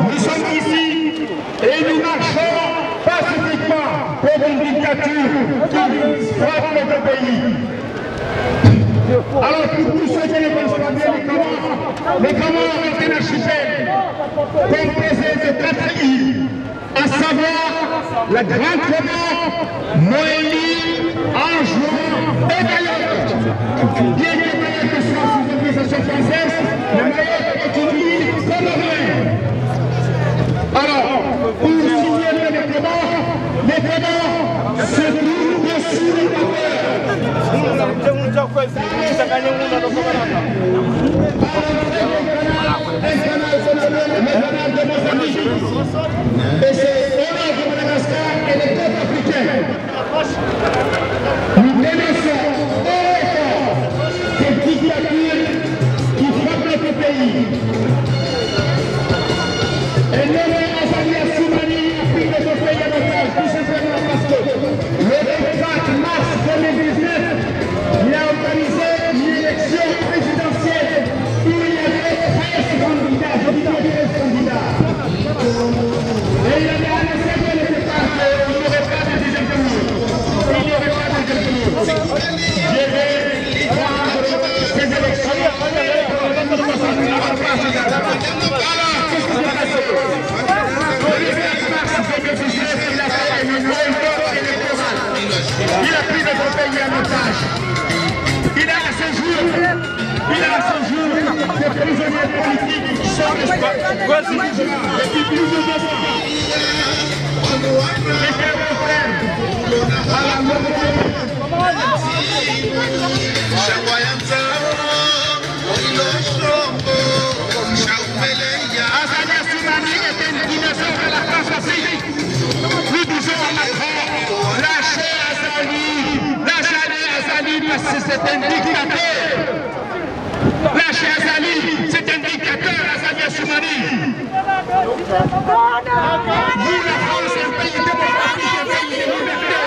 Nous sommes ici et nous marchons pacifiquement pour une dictature qui frappe notre pays. Alors pour tous ceux qui ne connaissent pas bien les Comores est un archipel composé de 4 îles, à savoir la Grande Comore, Moélie, Anjou et Mayotte. Bien que Mayotte soit sous autorisation française, la Mayotte est une île comorienne. Alors, pour signer et les côtes africaines. Nous dénonçons cette dictature qui frappe notre pays. Et nommé Azali Assoumani a pris notre pays en otage, tout simplement parce que le 24 mars 2019, il a organisé une élection présidentielle où il y avait 13 candidats, je dis 13 candidats. Et il avait annoncé dès le départ qu'il n'y aurait pas de deuxième tour. Il n'y aurait pas de deuxième tour. Je vais prendre ces élections. Il a pris notre pays en otage. Il a à ce jour des prisonniers politiques qui sont depuis plus de 2 ans. Les frères, à la Azali Assoumani était une innocente de la France aussi. Nous disons à Macron, lâchez Azali parce que c'est un dictateur. Lâchez Azali, c'est un dictateur, Azali Assoumani. Nous, la France, est un pays démocratique, un pays de liberté.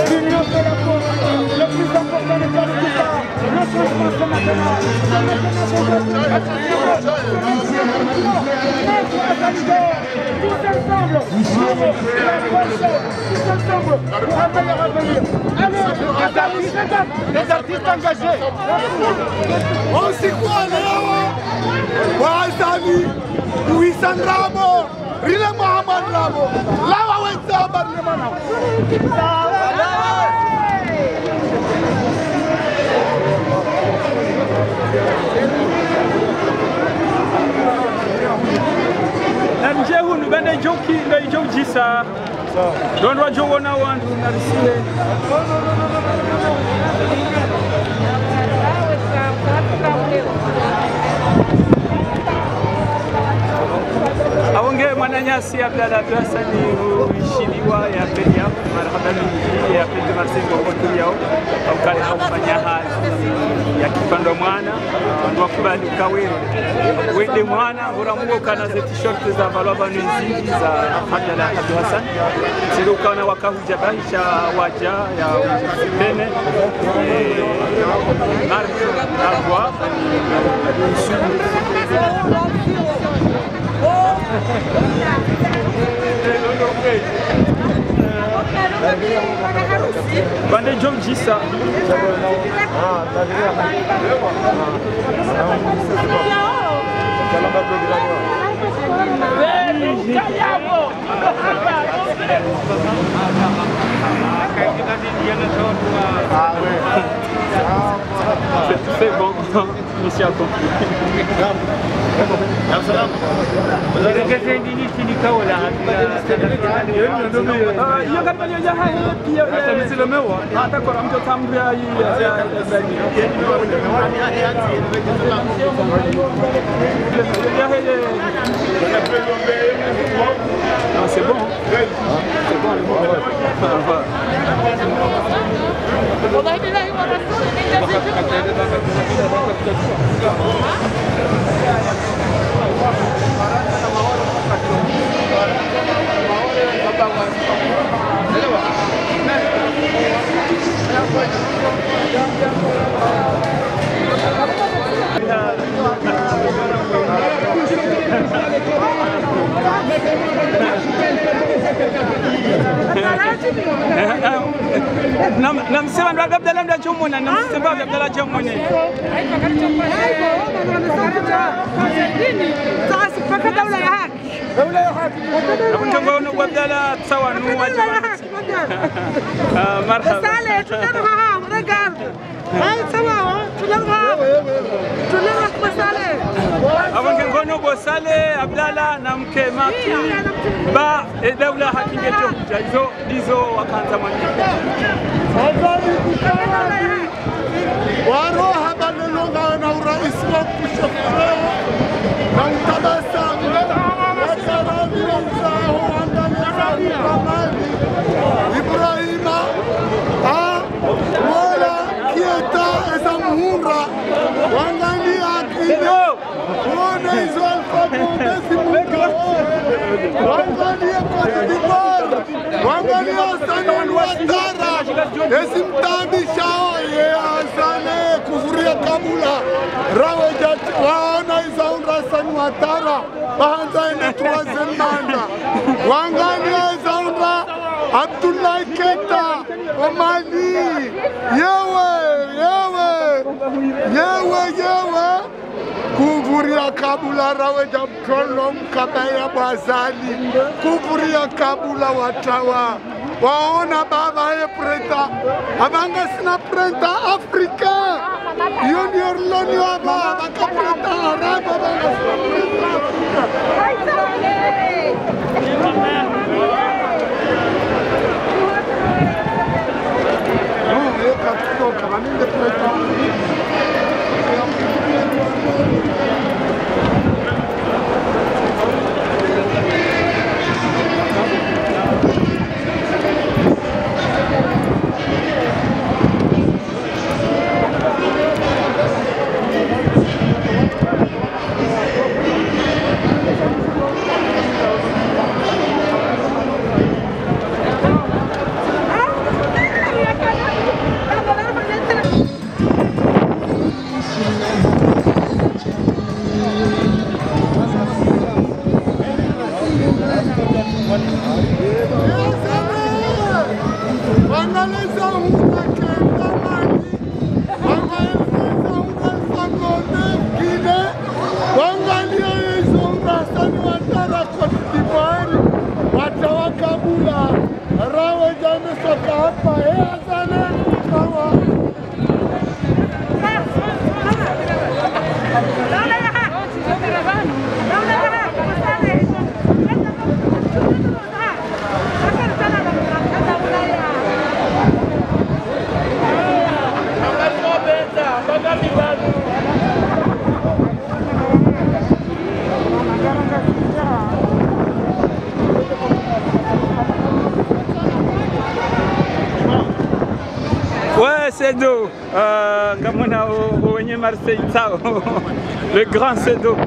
L'union fait la force. Le plus important n'est pas le départ. Le changement c'est maintenant. Tous ensemble, pour un meilleur avenir. Allez, les artistes engagés. On s'y croit là-haut. Wazami, Louis Ramo, Rile Mohamed Ramo, Lawa Wetsabar Lemana. Njehu nubende joki ndo jisa. Don't want to na wandu narisile. Awonge mwananyasi Abdalla Hasani uishiliwa ya pedia marhaba mingi ya pedia marsengo kwa yao au kale haufanya hali ya kipando mwana ndo wakubali ukawe wende mwana uramuo kana za t-shirt za valaba nzidi za Abdalla Hassan sio kana wakahuja bahisha waja ya pene marque agua Bande Jojisa. C'est bon, mission accomplie. C'est bon. C'est bon. Namsema ndo Abdalla ndo chomona namsema Abdalla chomone sasa paka daula ya haki ndio ngo Abdalla sawa nu marhaba sale tunarha regar ay sawa tunarha masale abantu ngono bosale Abdalla na mke maki ba daula haki ngeto hizo ndizo wakaanza maneno waroha balolonga na urais wa kushafaa na utabasamu wasarabi wenzao andani kamali Ibrahima wala kieta eza muhura wangani akide wone hizo alfabeti mungu wangani Cote d'Ivoire wangani Hassan Ouattara esimtabishao ye Hassan kufuria kabula rawejat waona izaunda Hassan Ouattara bahanza ene troisième mandat wangani izaunda Abdoulaye Keita wa Mali yewe kufuria kabula raweja mkono mkabaya bazali kufuria kabula watawa waona baba ye preta abanga sina preta Afrika iyo ndio loni wa baba ka preta araba abanga sina preta Afrika no ye ka kaninde preta Sedo, comme on a au Marseille, le grand Sedo.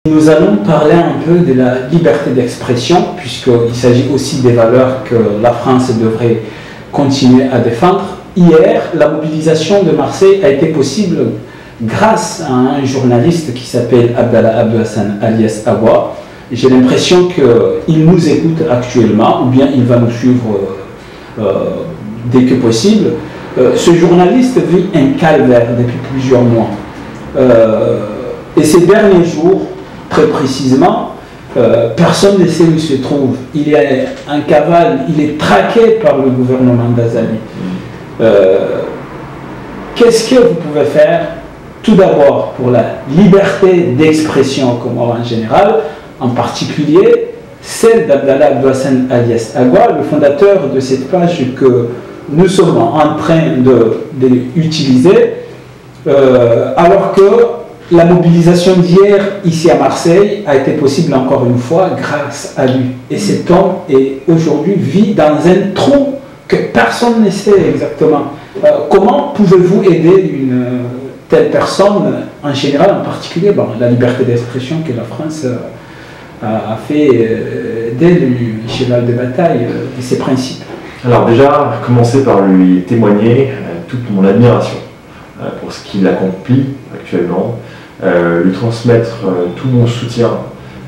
Nous allons parler un peu de la liberté d'expression, puisqu'il s'agit aussi des valeurs que la France devrait continuer à défendre. Hier, la mobilisation de Marseille a été possible grâce à un journaliste qui s'appelle Abdallah Abdou Hassan alias Awa, J'ai l'impression qu'il nous écoute actuellement, ou bien il va nous suivre dès que possible. Ce journaliste vit un calvaire depuis plusieurs mois. Et ces derniers jours, très précisément, personne ne sait où il se trouve. Il est en cavale, il est traqué par le gouvernement d'Azali. Qu'est-ce que vous pouvez faire, tout d'abord, pour la liberté d'expression au Comores en général, en particulier celle d'Abdallah Abdouhassan alias Agua, le fondateur de cette page que nous sommes en train d'utiliser, alors que la mobilisation d'hier ici à Marseille a été possible encore une fois grâce à lui. Et cet homme aujourd'hui vit dans un trou que personne ne sait exactement. Comment pouvez-vous aider une telle personne en général, en particulier la liberté d'expression que la France a fait dès le cheval de bataille de ses principes? Alors déjà, commencer par lui témoigner toute mon admiration pour ce qu'il accomplit actuellement, lui transmettre tout mon soutien,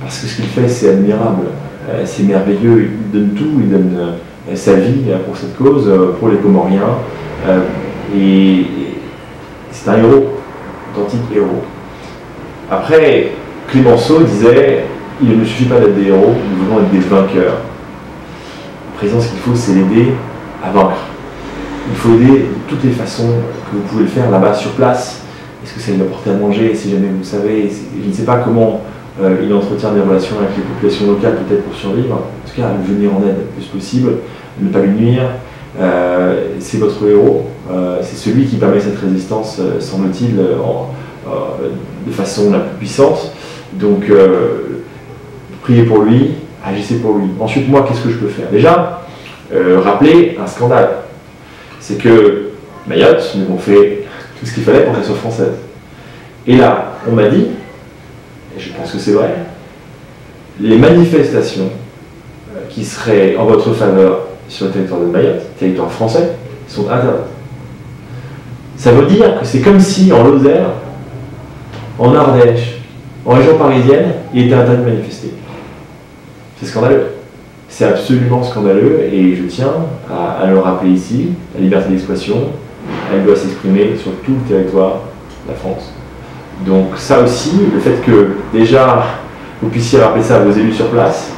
parce que ce qu'il fait c'est admirable, c'est merveilleux, il donne tout, il donne sa vie pour cette cause, pour les Comoriens, et c'est un héros, authentique héros. Après, Clémenceau disait, il ne suffit pas d'être des héros, nous voulons être des vainqueurs. Le président, ce qu'il faut, c'est l'aider à vaincre. Il faut aider de toutes les façons que vous pouvez le faire là-bas sur place. Est-ce que c'est lui apporter à manger, si jamais vous le savez, je ne sais pas comment il entretient des relations avec les populations locales, peut-être pour survivre. En tout cas, lui venir en aide le plus possible, ne pas lui nuire. C'est votre héros, c'est celui qui permet cette résistance, semble-t-il, de façon la plus puissante. Donc, priez pour lui, agissez pour lui. Ensuite, moi, qu'est-ce que je peux faire? Déjà, rappeler un scandale. C'est que Mayotte, nous avons fait tout ce qu'il fallait pour qu'elle soit française. Et là, on m'a dit, et je pense que c'est vrai, les manifestations qui seraient en votre faveur sur le territoire de Mayotte, territoire français, sont interdites. Ça veut dire que c'est comme si en Lozère, en Ardèche, en région parisienne, il était interdit de manifester. C'est scandaleux. C'est absolument scandaleux et je tiens à le rappeler ici, la liberté d'expression, elle doit s'exprimer sur tout le territoire de la France. Donc ça aussi, le fait que déjà vous puissiez rappeler ça à vos élus sur place,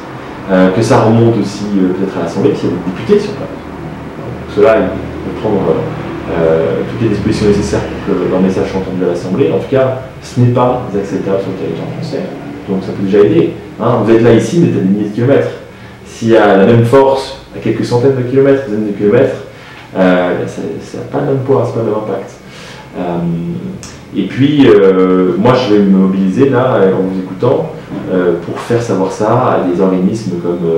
que ça remonte aussi peut-être à l'Assemblée, s'il y a des députés sur place. Pour cela, il faut prendre toutes les dispositions nécessaires pour que leur message soit entendu à l'Assemblée. En tout cas, ce n'est pas acceptable sur le territoire français. Donc ça peut déjà aider. Hein. Vous êtes là ici, mais vous êtes à des milliers de kilomètres. S'il y a la même force à quelques centaines de kilomètres, des dizaines de kilomètres, ça n'a pas le même poids, ça n'a pas le même impact. Et puis, moi je vais me mobiliser là, en vous écoutant, pour faire savoir ça à des organismes comme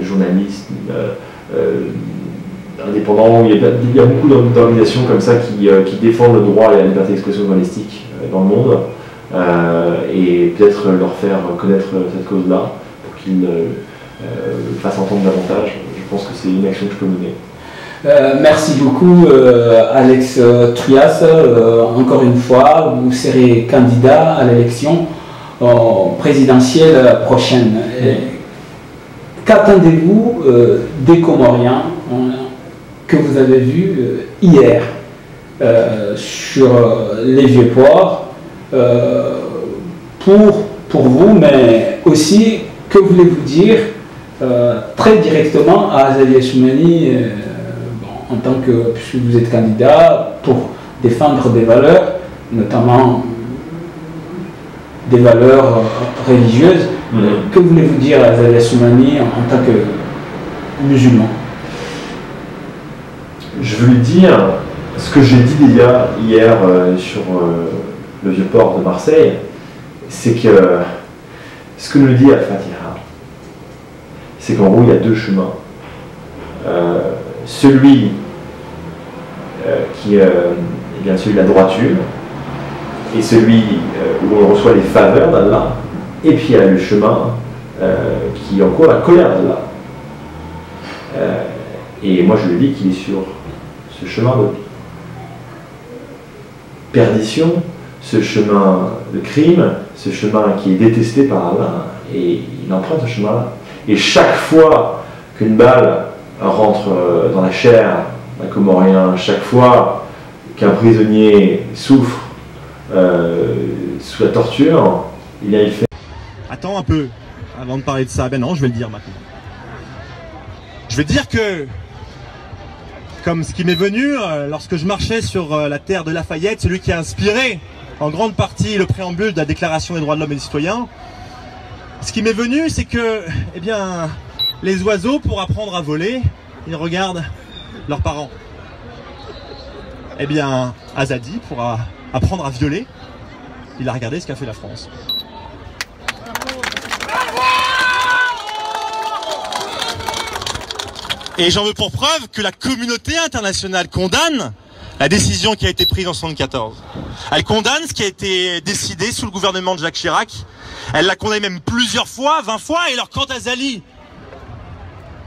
journalistes, indépendants. Il y a beaucoup d'organisations comme ça qui défendent le droit et la liberté d'expression journalistique dans le monde, et peut-être leur faire connaître cette cause-là pour qu'ils fassent entendre davantage. Je pense que c'est une action que je peux mener. Merci beaucoup Alex Trias. Encore une fois, vous serez candidat à l'élection présidentielle prochaine. Qu'attendez-vous des Comoriens que vous avez vus hier sur les vieux ports pour vous, mais aussi, que voulez-vous dire très directement à Azali Assoumani, en tant que, puisque vous êtes candidat, pour défendre des valeurs, notamment des valeurs religieuses. Que voulez-vous dire à Azali Assoumani en tant que musulman? Je veux lui dire ce que j'ai dit déjà hier sur le vieux port de Marseille, c'est que ce que nous dit Al-Fatiha, c'est qu'en gros il y a deux chemins. Celui qui est bien celui de la droiture, et celui où on reçoit les faveurs d'Allah, et puis il y a le chemin qui encourt la colère d'Allah. Et moi je lui dis qu'il est sur ce chemin de perdition, ce chemin de crime, ce chemin qui est détesté par Allah, et il emprunte ce chemin-là. Et chaque fois qu'une balle rentre dans la chair d'un Comorien, chaque fois qu'un prisonnier souffre sous la torture, il fait... Attends un peu, avant de parler de ça. Ben non, je vais le dire maintenant. Je vais dire que, comme ce qui m'est venu lorsque je marchais sur la terre de Lafayette, celui qui a inspiré en grande partie le préambule de la Déclaration des droits de l'homme et des citoyens, ce qui m'est venu, c'est que, eh bien, les oiseaux, pour apprendre à voler, ils regardent leurs parents. Eh bien, Azadi, pour apprendre à violer, il a regardé ce qu'a fait la France. Et j'en veux pour preuve que la communauté internationale condamne la décision qui a été prise en 1974. Elle condamne ce qui a été décidé sous le gouvernement de Jacques Chirac. Elle l'a condamné même plusieurs fois, 20 fois. Et alors quand Azali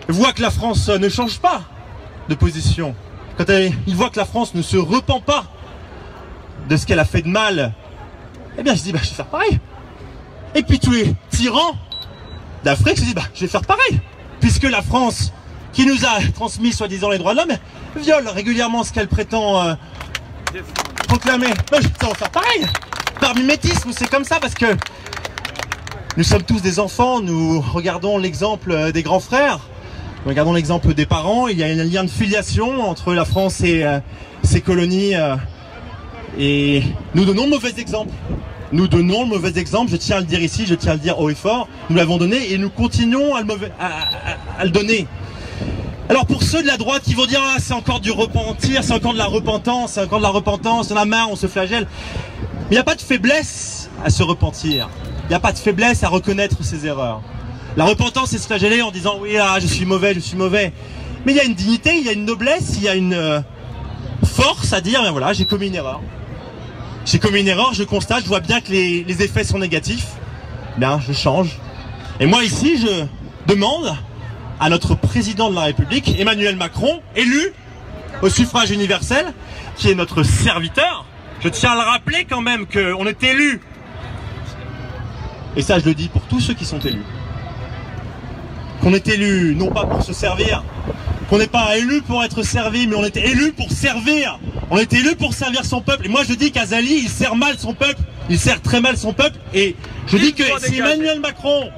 voit que la France ne change pas de position, quand il voit que la France ne se repent pas de ce qu'elle a fait de mal, eh bien je dis, je vais faire pareil. Et puis tous les tyrans d'Afrique se disent, je vais faire pareil. Puisque la France, qui nous a transmis soi-disant les droits de l'homme, viole régulièrement ce qu'elle prétend proclamer. Ça va faire pareil. Par mimétisme, c'est comme ça, parce que nous sommes tous des enfants, nous regardons l'exemple des grands frères, nous regardons l'exemple des parents, il y a un lien de filiation entre la France et ses colonies, et nous donnons le mauvais exemple. Nous donnons le mauvais exemple, je tiens à le dire ici, je tiens à le dire haut et fort, nous l'avons donné et nous continuons à le donner. Alors pour ceux de la droite qui vont dire « Ah, c'est encore du repentir, c'est encore de la repentance, c'est encore de la repentance, on a marre, on se flagelle », mais il n'y a pas de faiblesse à se repentir, il n'y a pas de faiblesse à reconnaître ses erreurs. La repentance, c'est se flageller en disant « Oui, je suis mauvais, je suis mauvais ». Mais il y a une dignité, il y a une noblesse, il y a une force à dire « Voilà, j'ai commis une erreur ». J'ai commis une erreur, je constate, je vois bien que les effets sont négatifs, bien, je change. Et moi ici, je demande à notre président de la République, Emmanuel Macron, élu au suffrage universel, qui est notre serviteur. Je tiens à le rappeler quand même qu'on est élu. Et ça, je le dis pour tous ceux qui sont élus. Qu'on est élu, non pas pour se servir, qu'on n'est pas élu pour être servi, mais on est élu pour servir. On est élu pour servir son peuple. Et moi, je dis qu'Azali, il sert mal son peuple. Il sert très mal son peuple. Et je dis que si Emmanuel Macron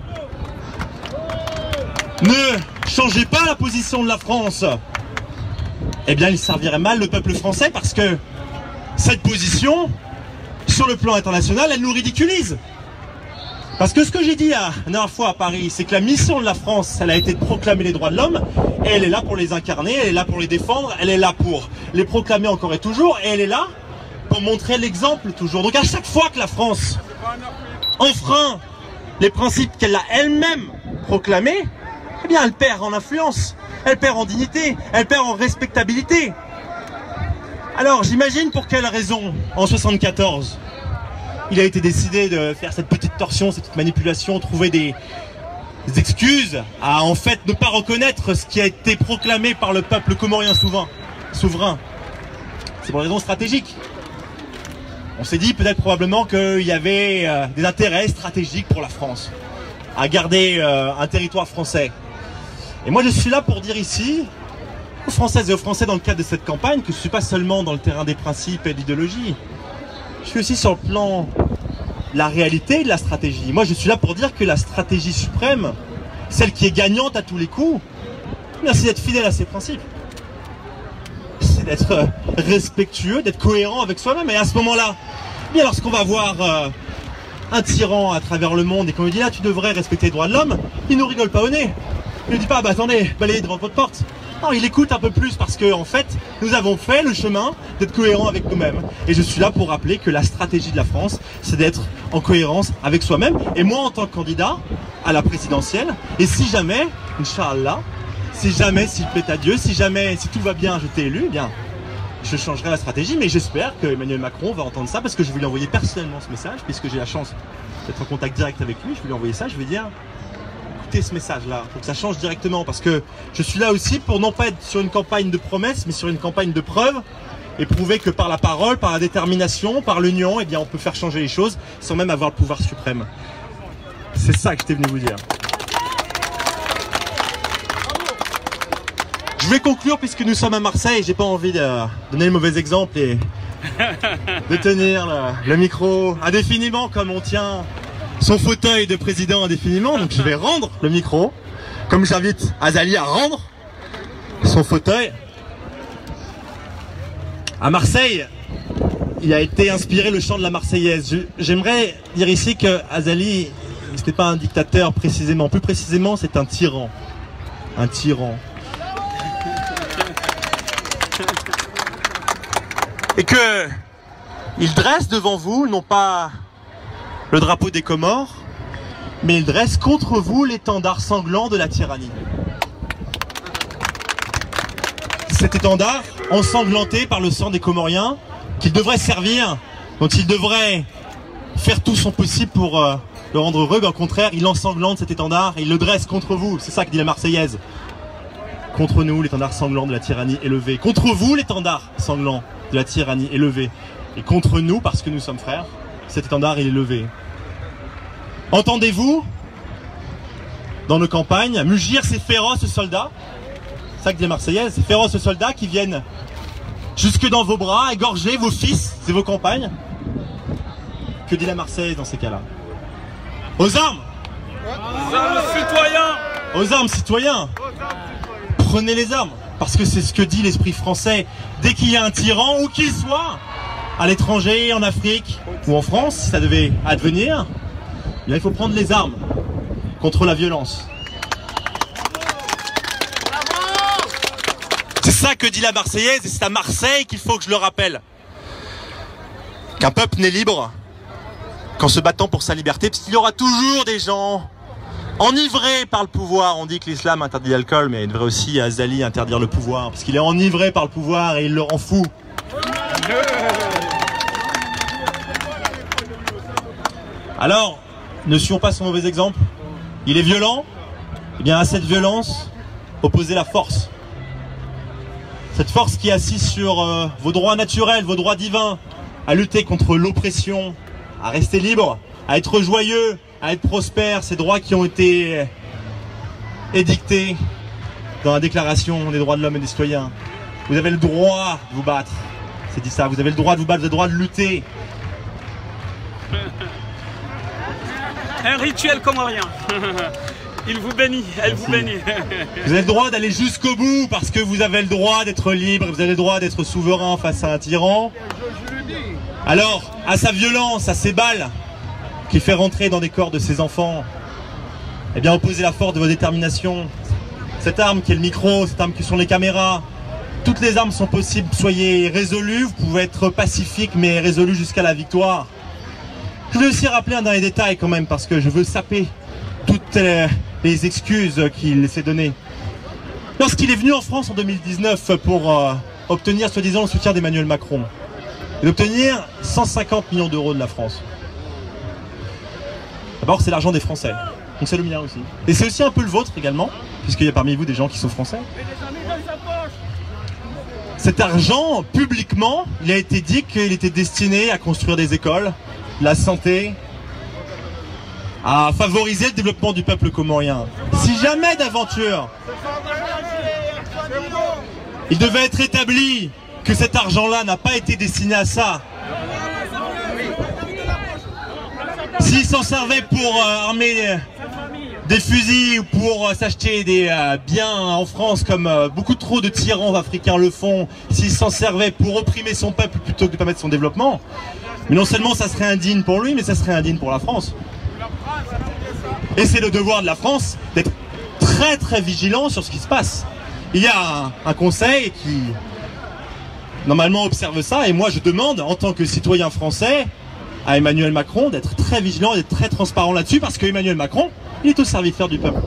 ne changeait pas la position de la France, eh bien il servirait mal le peuple français, parce que cette position, sur le plan international, elle nous ridiculise. Parce que ce que j'ai dit la dernière fois à Paris, c'est que la mission de la France, elle a été de proclamer les droits de l'homme, et elle est là pour les incarner, elle est là pour les défendre, elle est là pour les proclamer encore et toujours, et elle est là pour montrer l'exemple toujours. Donc à chaque fois que la France enfreint les principes qu'elle a elle-même proclamés, eh bien elle perd en influence, elle perd en dignité, elle perd en respectabilité. Alors j'imagine pour quelle raison, en 1974, il a été décidé de faire cette petite torsion, cette petite manipulation, trouver des excuses à en fait ne pas reconnaître ce qui a été proclamé par le peuple comorien souverain. C'est pour des raisons stratégiques. On s'est dit peut-être probablement qu'il y avait des intérêts stratégiques pour la France à garder un territoire français. Et moi je suis là pour dire ici aux Françaises et aux Français dans le cadre de cette campagne que je ne suis pas seulement dans le terrain des principes et de l'idéologie. Je suis aussi sur le plan de la réalité et de la stratégie. Moi je suis là pour dire que la stratégie suprême, celle qui est gagnante à tous les coups, c'est d'être fidèle à ses principes. C'est d'être respectueux, d'être cohérent avec soi-même. Et à ce moment-là, bien lorsqu'on va voir un tyran à travers le monde et qu'on lui dit là tu devrais respecter les droits de l'homme, il nous rigole pas au nez. Il ne dit pas attendez, balayez devant votre porte. Non, il écoute un peu plus parce que en fait, nous avons fait le chemin d'être cohérents avec nous-mêmes. Et je suis là pour rappeler que la stratégie de la France, c'est d'être en cohérence avec soi-même. Et moi, en tant que candidat à la présidentielle, et si jamais, Inch'Allah, si jamais, s'il plaît à Dieu, si tout va bien, je t'ai élu, eh bien, je changerai la stratégie. Mais j'espère que Emmanuel Macron va entendre ça parce que je vais lui envoyer personnellement ce message, puisque j'ai la chance d'être en contact direct avec lui. Je vais lui envoyer ça, je vais dire ce message-là, pour que ça change directement, parce que je suis là aussi pour non pas être sur une campagne de promesses, mais sur une campagne de preuves, et prouver que par la parole, par la détermination, par l'union, eh bien on peut faire changer les choses sans même avoir le pouvoir suprême. C'est ça que j'étais venu vous dire. Je vais conclure puisque nous sommes à Marseille, j'ai pas envie de donner le mauvais exemple et de tenir le micro indéfiniment comme on tient son fauteuil de président indéfiniment. Donc je vais rendre le micro, comme j'invite Azali à rendre son fauteuil. À Marseille, il a été inspiré le chant de la Marseillaise. J'aimerais dire ici que Azali, c'était pas un dictateur précisément, plus précisément c'est un tyran. Un tyran. Et que il dresse devant vous, non pas le drapeau des Comores, mais il dresse contre vous l'étendard sanglant de la tyrannie. Cet étendard ensanglanté par le sang des Comoriens, qu'il devrait servir, dont il devrait faire tout son possible pour le rendre heureux, mais au contraire, il ensanglante cet étendard et il le dresse contre vous. C'est ça que dit la Marseillaise. Contre nous, l'étendard sanglant de la tyrannie est levé. Contre vous, l'étendard sanglant de la tyrannie est levé. Et contre nous, parce que nous sommes frères, cet étendard il est levé. Entendez-vous, dans nos campagnes, mugir ces féroces soldats, c'est ça que dit la Marseillaise, ces féroces soldats qui viennent jusque dans vos bras, égorger vos fils et vos compagnes. Que dit la Marseillaise dans ces cas-là? Aux armes! Aux armes, citoyens! Aux armes, citoyens! Prenez les armes, parce que c'est ce que dit l'esprit français. Dès qu'il y a un tyran, où qu'il soit, à l'étranger, en Afrique ou en France, si ça devait advenir, eh bien, il faut prendre les armes contre la violence. C'est ça que dit la Marseillaise, et c'est à Marseille qu'il faut que je le rappelle. Qu'un peuple n'est libre qu'en se battant pour sa liberté, parce qu'il y aura toujours des gens enivré par le pouvoir. On dit que l'islam interdit l'alcool, mais il devrait aussi Azali interdire le pouvoir, parce qu'il est enivré par le pouvoir et il le rend fou. Alors, ne suivons pas son mauvais exemple. Il est violent, et bien à cette violence, opposez la force. Cette force qui est assise sur vos droits naturels, vos droits divins, à lutter contre l'oppression, à rester libre, à être joyeux, à être prospère, ces droits qui ont été édictés dans la Déclaration des droits de l'homme et des citoyens. Vous avez le droit de vous battre, c'est dit ça, vous avez le droit de vous battre, vous avez le droit de lutter. Un rituel comorien. Il vous bénit, elle vous bénit. Vous avez le droit d'aller jusqu'au bout parce que vous avez le droit d'être libre, vous avez le droit d'être souverain face à un tyran. Alors, à sa violence, à ses balles, qui fait rentrer dans des corps de ses enfants, eh bien opposez la force de votre détermination. Cette arme qui est le micro, cette arme qui sont les caméras, toutes les armes sont possibles, soyez résolus, vous pouvez être pacifique mais résolu jusqu'à la victoire. Je vais aussi rappeler un dernier détail quand même, parce que je veux saper toutes les excuses qu'il s'est données. Lorsqu'il est venu en France en 2019 pour obtenir soi-disant le soutien d'Emmanuel Macron, et d'obtenir 150 millions d'euros de la France. D'abord, c'est l'argent des Français, donc c'est le mien aussi. Et c'est aussi un peu le vôtre également, puisqu'il y a parmi vous des gens qui sont français. Cet argent, publiquement, il a été dit qu'il était destiné à construire des écoles, la santé, à favoriser le développement du peuple comorien. Si jamais d'aventure, il devait être établi que cet argent-là n'a pas été destiné à ça, s'il s'en servait pour armer des fusils ou pour s'acheter des biens en France comme beaucoup trop de tyrans africains le font, s'il s'en servait pour opprimer son peuple plutôt que de permettre son développement, mais non seulement ça serait indigne pour lui, mais ça serait indigne pour la France. Et c'est le devoir de la France d'être très très vigilant sur ce qui se passe. Il y a un conseil qui normalement observe ça, et moi je demande en tant que citoyen français à Emmanuel Macron d'être très vigilant et d'être très transparent là-dessus, parce que Emmanuel Macron, il est au serviteur du peuple.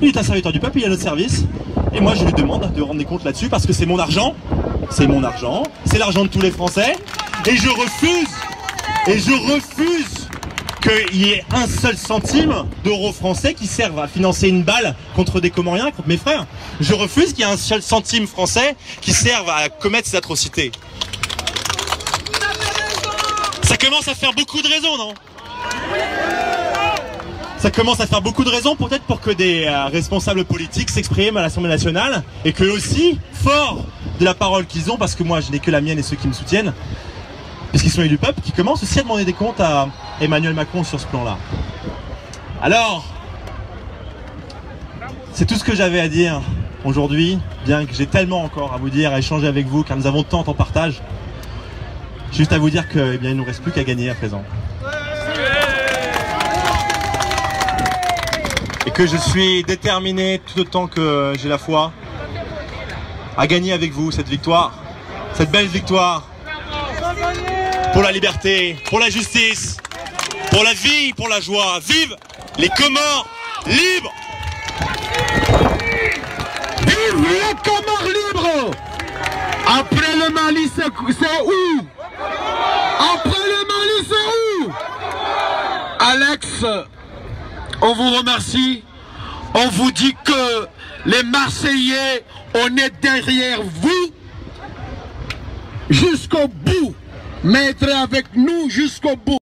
Il est un serviteur du peuple, il est à notre service, et moi je lui demande de rendre des comptes là-dessus, parce que c'est mon argent, c'est l'argent de tous les Français, et je refuse qu'il y ait un seul centime d'euro français qui serve à financer une balle contre des Comoriens, contre mes frères. Je refuse qu'il y ait un seul centime français qui serve à commettre ces atrocités. commence à faire beaucoup de raisons, non? Ça commence à faire beaucoup de raisons peut-être pour que des responsables politiques s'expriment à l'Assemblée nationale et que aussi, fort de la parole qu'ils ont, parce que moi je n'ai que la mienne et ceux qui me soutiennent, puisqu'ils sont élus du peuple, qui commencent aussi à demander des comptes à Emmanuel Macron sur ce plan-là. Alors, c'est tout ce que j'avais à dire aujourd'hui, bien que j'ai tellement encore à vous dire, à échanger avec vous, car nous avons tant en partage. Juste à vous dire qu'il ne nous reste plus qu'à gagner à présent. Et que je suis déterminé tout autant que j'ai la foi à gagner avec vous cette victoire, cette belle victoire pour la liberté, pour la justice, pour la vie, pour la joie. Vive les Comores libres! Vive les Comores libres! Après le Mali, c'est où? Après le Mali, c'est où? Alex, on vous remercie. On vous dit que les Marseillais, on est derrière vous jusqu'au bout. Maître avec nous jusqu'au bout.